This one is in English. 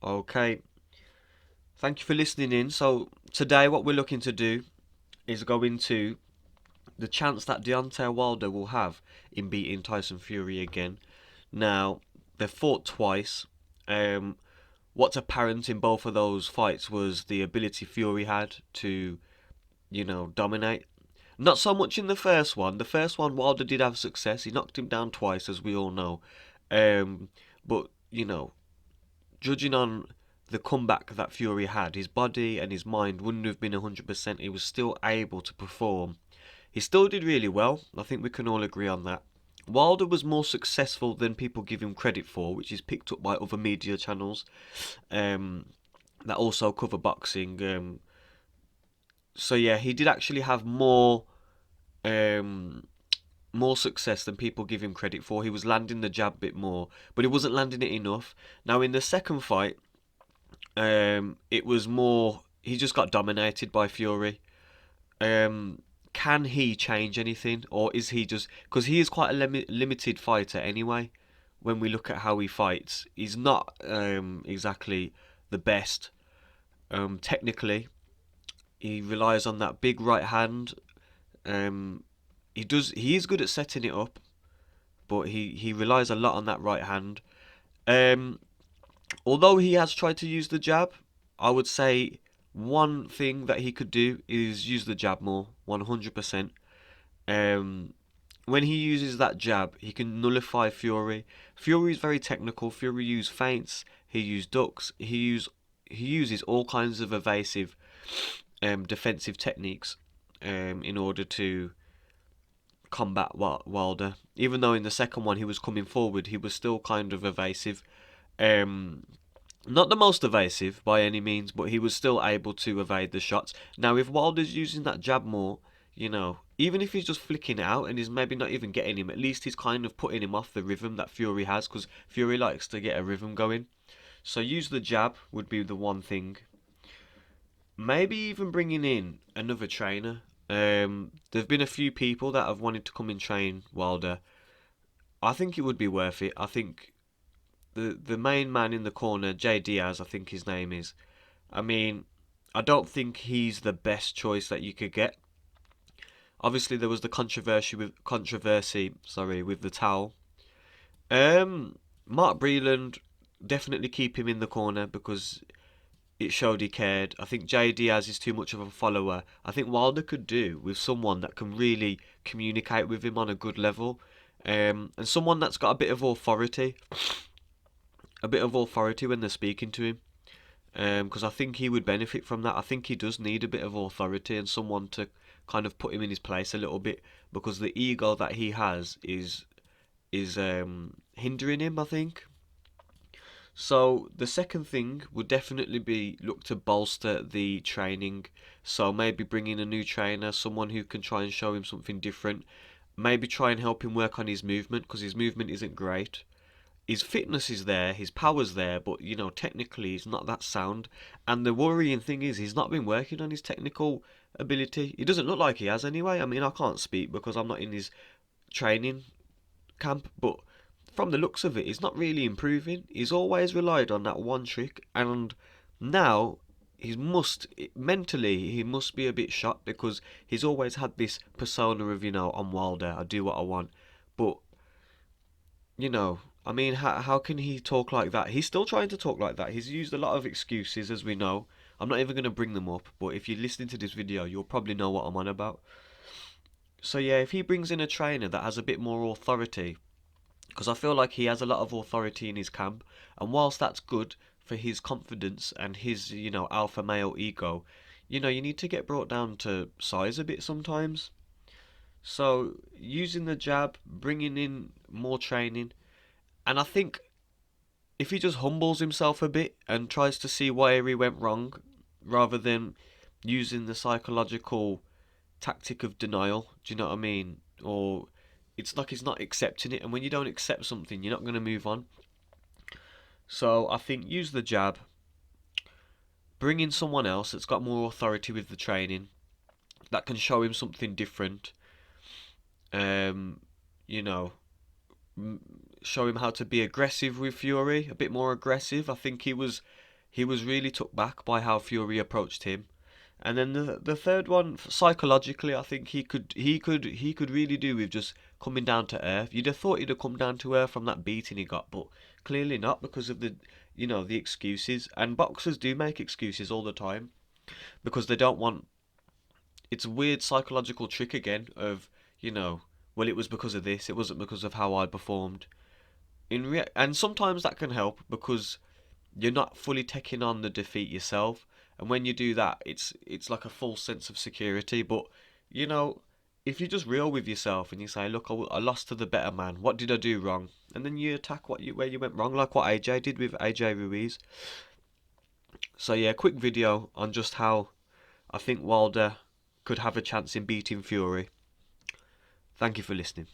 Okay, thank you for listening in. So today, what we're looking to do is go into the chance that Deontay Wilder will have in beating Tyson Fury again. Now, they've fought twice. Um, what's apparent in both of those fights was the ability Fury had to, dominate. Not so much in the first one. The first one, Wilder did have success. He knocked him down twice, as we all know. Um, but judging on the comeback that Fury had, his body and his mind wouldn't have been 100%. He was still able to perform. He still did really well. I think we can all agree on that. Wilder was more successful than people give him credit for, which is picked up by other media channels um, that also cover boxing. So yeah, he did actually have um, more success than people give him credit for. He was landing the jab a bit more, but he wasn't landing it enough. Now in the second fight, it was more. He just got dominated by Fury. Um, can he change anything, or is he just because he is quite a limited fighter anyway? When we look at how he fights, he's not exactly the best. Technically, he relies on that big right hand. Um, he is good at setting it up, but he relies a lot on that right hand. Um, although he has tried to use the jab, I would say one thing that he could do is use the jab more, 100%. Um, when he uses that jab, he can nullify Fury. Fury is very technical. Fury uses feints, he uses ducks, he uses all kinds of evasive defensive techniques in order to combat Wilder. Even though in the second one he was coming forward, he was still kind of evasive. Um, Not the most evasive by any means, but he was still able to evade the shots. Now, if Wilder's using that jab more, even if he's just flicking it out and he's maybe not even getting him, at least he's kind of putting him off the rhythm that Fury has, because Fury likes to get a rhythm going. So use the jab would be the one thing. Maybe even bringing in another trainer. There've been a few people that have wanted to come and train Wilder. I think it would be worth it. I think the main man in the corner, Jay Diaz, I think his name is. I mean, I don't think he's the best choice that you could get. Obviously, there was the controversy, with the towel. Mark Breland, definitely keep him in the corner because it showed he cared. I think Jay Diaz is too much of a follower. I think Wilder could do with someone that can really communicate with him on a good level, and someone that's got a bit of authority when they're speaking to him. Because I think he would benefit from that. I think he does need a bit of authority and someone to kind of put him in his place a little bit because the ego that he has is hindering him. I think. So the second thing would definitely be look to bolster the training. So maybe bring in a new trainer, someone who can try and show him something different. Maybe try and help him work on his movement because his movement isn't great. His fitness is there, his power's there, but technically he's not that sound. And the worrying thing is he's not been working on his technical ability. He doesn't look like he has anyway. I mean, I can't speak because I'm not in his training camp, but from the looks of it, he's not really improving. He's always relied on that one trick, and now he must mentally he must be a bit shot because he's always had this persona of I'm Wilder, I do what I want, but I mean, how can he talk like that? He's still trying to talk like that. He's used a lot of excuses, as we know. I'm not even going to bring them up, but if you're listening to this video, you'll probably know what I'm on about. So, yeah, if he brings in a trainer that has a bit more authority, because I feel like he has a lot of authority in his camp, and whilst that's good for his confidence and his, alpha male ego, you need to get brought down to size a bit sometimes. So, using the jab, bringing in more training, and I think if he just humbles himself a bit and tries to see where he went wrong, rather than using the psychological tactic of denial, do you know what I mean? Or it's like he's not accepting it, and when you don't accept something, you're not going to move on. So I think use the jab, bring in someone else that's got more authority with the training, that can show him something different. Um, you know, show him how to be aggressive with Fury, a bit more aggressive. I think he was. he was really took back by how Fury approached him. And then the third one, psychologically, I think he could really do with just coming down to earth. You'd have thought he'd have come down to earth from that beating he got, but clearly not because of the excuses. And boxers do make excuses all the time because they don't want. It's a weird psychological trick again of, well, it was because of this. It wasn't because of how I performed. And sometimes that can help because you're not fully taking on the defeat yourself, and when you do that, it's like a false sense of security. But you know, if you're just real with yourself and you say, "Look, I lost to the better man. What did I do wrong?" and then you attack where you went wrong, like what AJ did with AJ Ruiz. So yeah, quick video on just how I think Wilder could have a chance in beating Fury. Thank you for listening.